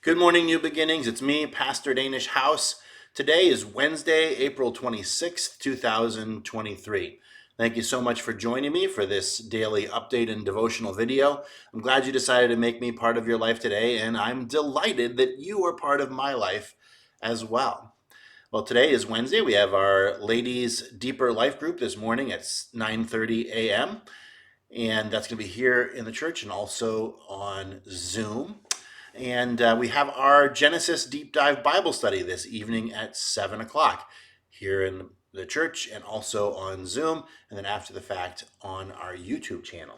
Good morning, New Beginnings. It's me, Pastor Danish House. Today is Wednesday, April 26th, 2023. Thank you so much for joining me for this daily update and devotional video. I'm glad you decided to make me part of your life today, and I'm delighted that you are part of my life as well. Well, today is Wednesday. We have our Ladies Deeper Life group this morning at 9:30 a.m., and that's going to be here in the church and also on Zoom. And we have our Genesis Deep Dive Bible study this evening at 7 o'clock here in the church and also on Zoom, and then after the fact on our YouTube channel.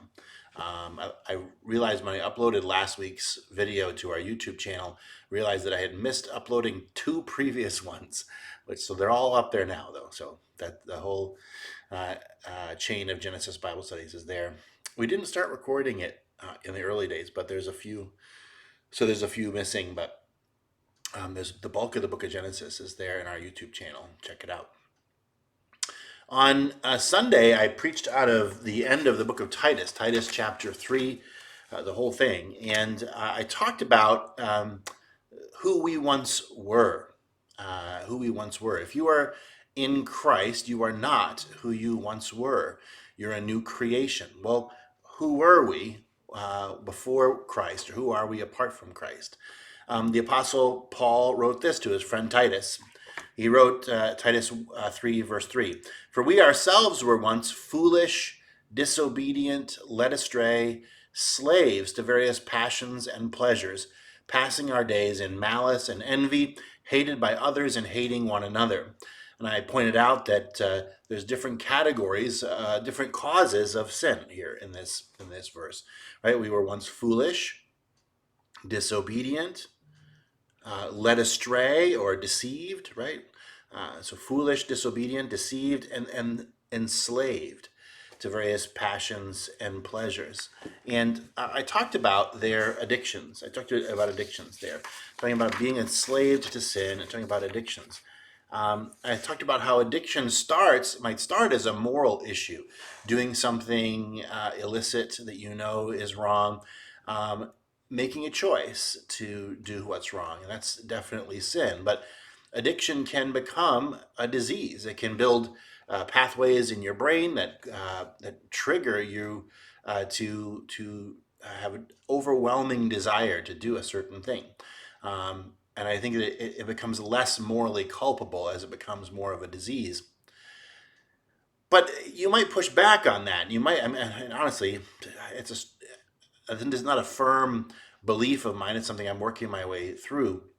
I realized when I uploaded last week's video to our YouTube channel, realized that I had missed uploading two previous ones, so they're all up there now, though. So that the whole chain of Genesis Bible studies is there. We didn't start recording it in the early days, but there's a few missing, but there's the bulk of the book of Genesis is there in our YouTube channel. Check it out. On Sunday, I preached out of the end of the book of Titus chapter 3, the whole thing. And I talked about who we once were. If you are in Christ, you are not who you once were. You're a new creation. Well, who were we before Christ, or who are we apart from Christ? The Apostle Paul wrote this to his friend Titus. He wrote Titus 3, verse 3, "For we ourselves were once foolish, disobedient, led astray, slaves to various passions and pleasures, passing our days in malice and envy, hated by others and hating one another." And I pointed out that there's different categories, different causes of sin here in this verse. Right? We were once foolish, disobedient, led astray or deceived, right? So foolish, disobedient, deceived, and enslaved to various passions and pleasures. And I talked about their addictions. I talked about addictions there, talking about being enslaved to sin and talking about addictions. I talked about how addiction might start as a moral issue, doing something illicit that you know is wrong, making a choice to do what's wrong, and that's definitely sin. But addiction can become a disease. It can build pathways in your brain that trigger you to have an overwhelming desire to do a certain thing. And I think that it becomes less morally culpable as it becomes more of a disease. But you might push back on that. You might, I mean, and honestly, it's not a firm belief of mine. It's something I'm working my way through.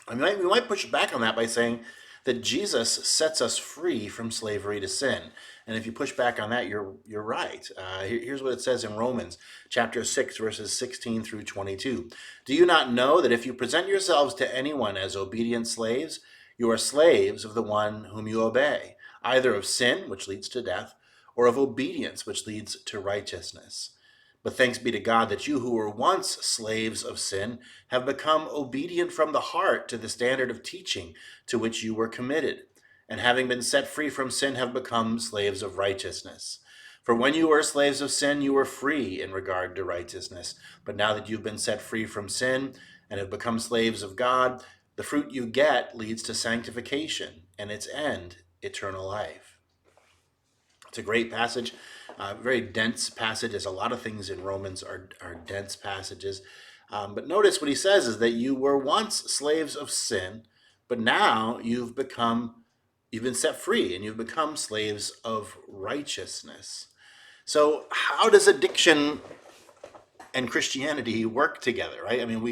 We might push back on that by saying that Jesus sets us free from slavery to sin. And if you push back on that, you're right. Here's what it says in Romans chapter 6, verses 16 through 22. "Do you not know that if you present yourselves to anyone as obedient slaves, you are slaves of the one whom you obey, either of sin, which leads to death, or of obedience, which leads to righteousness? But thanks be to God that you who were once slaves of sin have become obedient from the heart to the standard of teaching to which you were committed, and having been set free from sin have become slaves of righteousness. For when you were slaves of sin, you were free in regard to righteousness. But now that you've been set free from sin and have become slaves of God, the fruit you get leads to sanctification, and its end, eternal life." It's a great passage, very dense passage, as a lot of things in Romans are dense passages. But notice what he says is that you were once slaves of sin, but now you've been set free and you've become slaves of righteousness. So how does addiction and Christianity work together, right? I mean,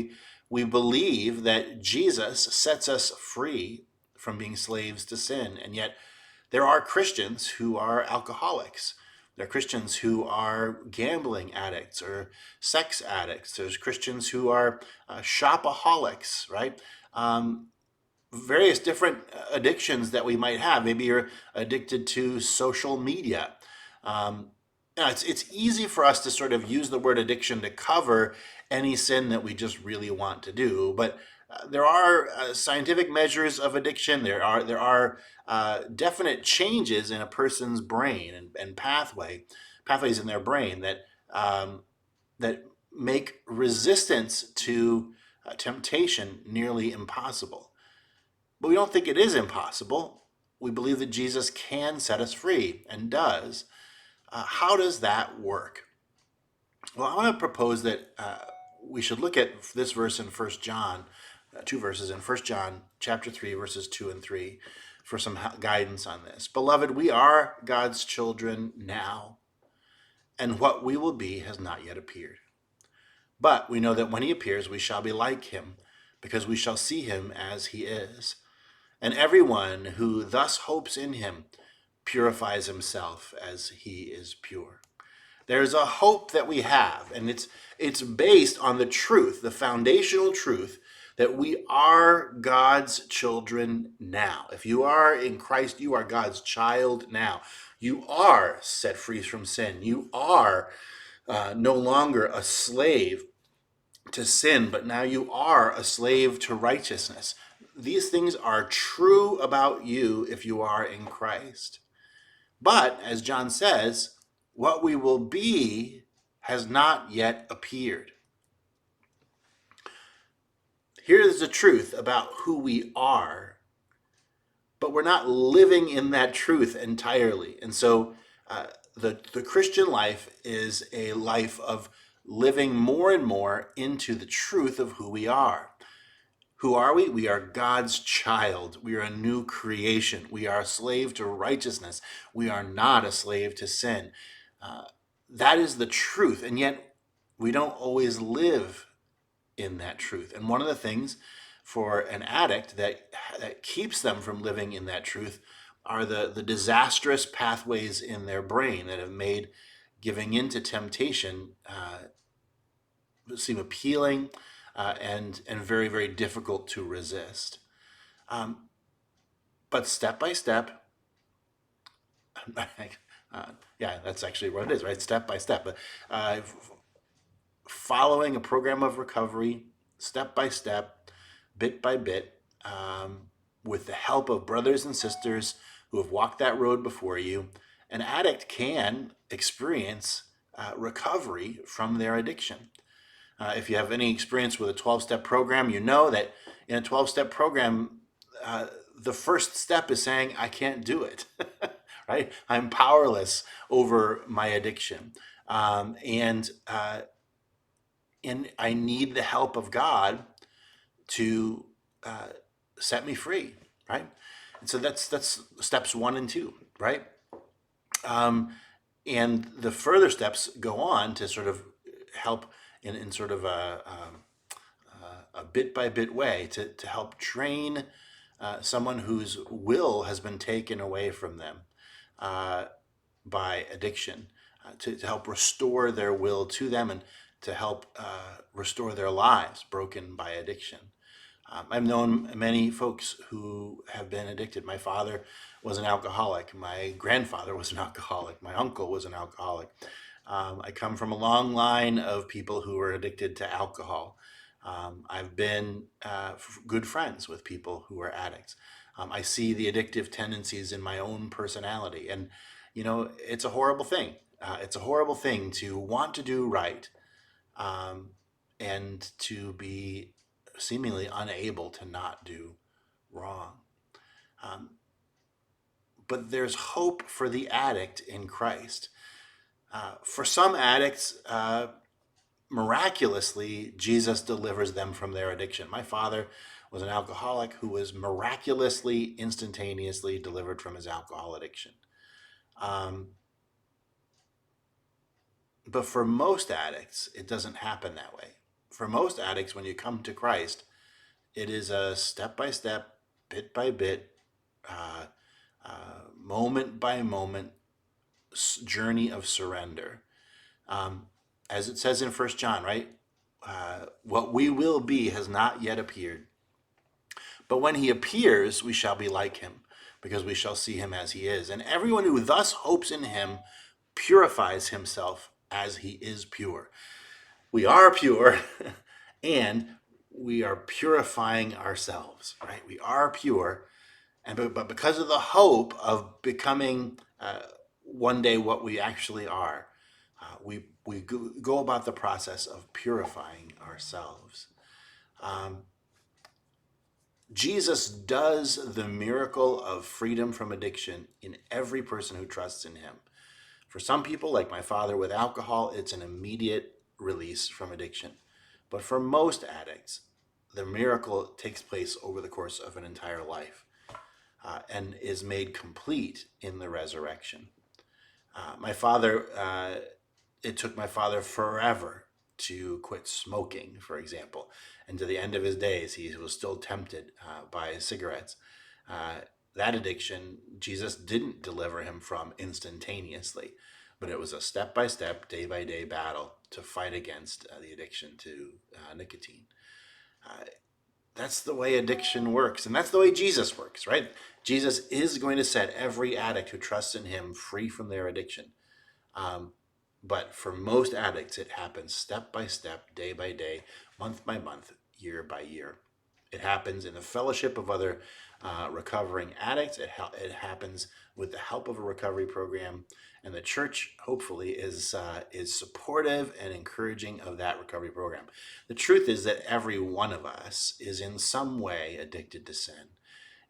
we believe that Jesus sets us free from being slaves to sin, and yet there are Christians who are alcoholics. There are Christians who are gambling addicts or sex addicts. There's Christians who are shopaholics, right? Various different addictions that we might have. Maybe you're addicted to social media. It's easy for us to sort of use the word addiction to cover any sin that we just really want to do, but there are scientific measures of addiction. There are definite changes in a person's brain and pathways in their brain that that make resistance to temptation nearly impossible. But we don't think it is impossible. We believe that Jesus can set us free and does. How does that work? Well, I want to propose that we should look at this verse in First John, two verses in First John chapter 3, verses 2 and 3, for some guidance on this. Beloved, we are God's children now, and what we will be has not yet appeared. But we know that when he appears, we shall be like him, because we shall see him as he is. And everyone who thus hopes in him purifies himself as he is pure. There's a hope that we have, and it's based on the truth, the foundational truth, that we are God's children now. If you are in Christ, you are God's child now. You are set free from sin. You are no longer a slave to sin, but now you are a slave to righteousness. These things are true about you if you are in Christ. But, as John says, what we will be has not yet appeared. Here is the truth about who we are, but we're not living in that truth entirely. And so the Christian life is a life of living more and more into the truth of who we are. Who are we? We are God's child. We are a new creation. We are a slave to righteousness. We are not a slave to sin. That is the truth. And yet we don't always live in that truth. And one of the things for an addict that keeps them from living in that truth are the disastrous pathways in their brain that have made giving in to temptation seem appealing and very, very difficult to resist. But step by step, yeah, that's actually what it is, right? Step by step. But following a program of recovery, step by step, bit by bit, with the help of brothers and sisters who have walked that road before you, an addict can experience recovery from their addiction. If you have any experience with a 12-step program, you know that in a 12-step program, the first step is saying, I can't do it, right? I'm powerless over my addiction. And I need the help of God to set me free, right? And so that's steps 1 and 2, right? And the further steps go on to sort of help in sort of a bit by bit way to help train someone whose will has been taken away from them by addiction, to help restore their will to them and to help restore their lives broken by addiction. I've known many folks who have been addicted. My father was an alcoholic. My grandfather was an alcoholic. My uncle was an alcoholic. I come from a long line of people who were addicted to alcohol. I've been good friends with people who are addicts. I see the addictive tendencies in my own personality. And, you know, it's a horrible thing. It's a horrible thing to want to do right and to be seemingly unable to not do wrong. But there's hope for the addict in Christ. For some addicts, miraculously, Jesus delivers them from their addiction. My father was an alcoholic who was miraculously, instantaneously delivered from his alcohol addiction. But for most addicts, it doesn't happen that way. For most addicts, when you come to Christ, it is a step-by-step, bit-by-bit, moment-by-moment journey of surrender. As it says in First John, right? What we will be has not yet appeared. But when he appears, we shall be like him, because we shall see him as he is. And everyone who thus hopes in him purifies himself as he is pure. We are pure, and we are purifying ourselves, right? We are pure, but because of the hope of becoming one day what we actually are, we go about the process of purifying ourselves. Um, Jesus does the miracle of freedom from addiction in every person who trusts in him. For some people, like my father with alcohol, it's an immediate release from addiction. But for most addicts, the miracle takes place over the course of an entire life and is made complete in the resurrection. It took my father forever to quit smoking, for example. And to the end of his days, he was still tempted by cigarettes. Uh, that addiction, Jesus didn't deliver him from instantaneously, but it was a step by step, day by day battle to fight against the addiction to nicotine. Uh, that's the way addiction works, and that's the way Jesus works, right? Jesus is going to set every addict who trusts in him free from their addiction. Um, but for most addicts, it happens step by step, day by day, month by month, year by year. It happens in the fellowship of other recovering addicts. It happens with the help of a recovery program, and the church hopefully is supportive and encouraging of that recovery program. The truth is that every one of us is in some way addicted to sin.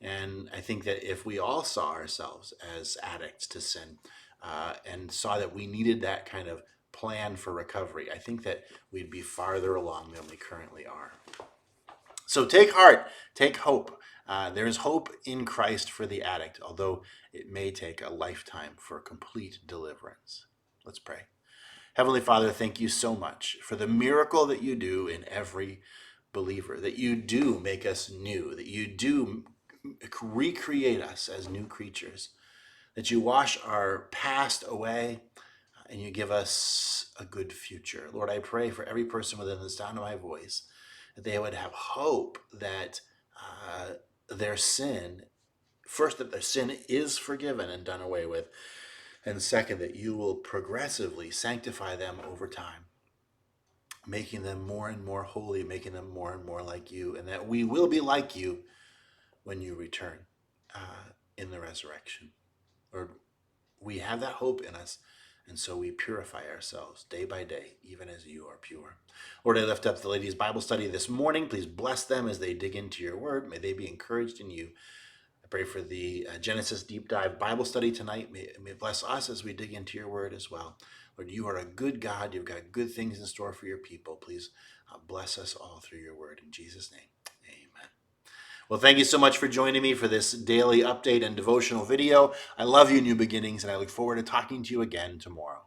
And I think that if we all saw ourselves as addicts to sin and saw that we needed that kind of plan for recovery, I think that we'd be farther along than we currently are. So take heart, take hope. There is hope in Christ for the addict, although it may take a lifetime for complete deliverance. Let's pray. Heavenly Father, thank you so much for the miracle that you do in every believer, that you do make us new, that you do recreate us as new creatures, that you wash our past away and you give us a good future. Lord, I pray for every person within the sound of my voice that they would have hope that their sin, first, that their sin is forgiven and done away with, and second, that you will progressively sanctify them over time, making them more and more holy, making them more and more like you, and that we will be like you when you return in the resurrection. Lord, we have that hope in us, and so we purify ourselves day by day, even as you are pure. Lord, I lift up the ladies' Bible study this morning. Please bless them as they dig into your word. May they be encouraged in you. I pray for the Genesis Deep Dive Bible study tonight. May it bless us as we dig into your word as well. Lord, you are a good God. You've got good things in store for your people. Please bless us all through your word. In Jesus' name, amen. Well, thank you so much for joining me for this daily update and devotional video. I love you, New Beginnings, and I look forward to talking to you again tomorrow.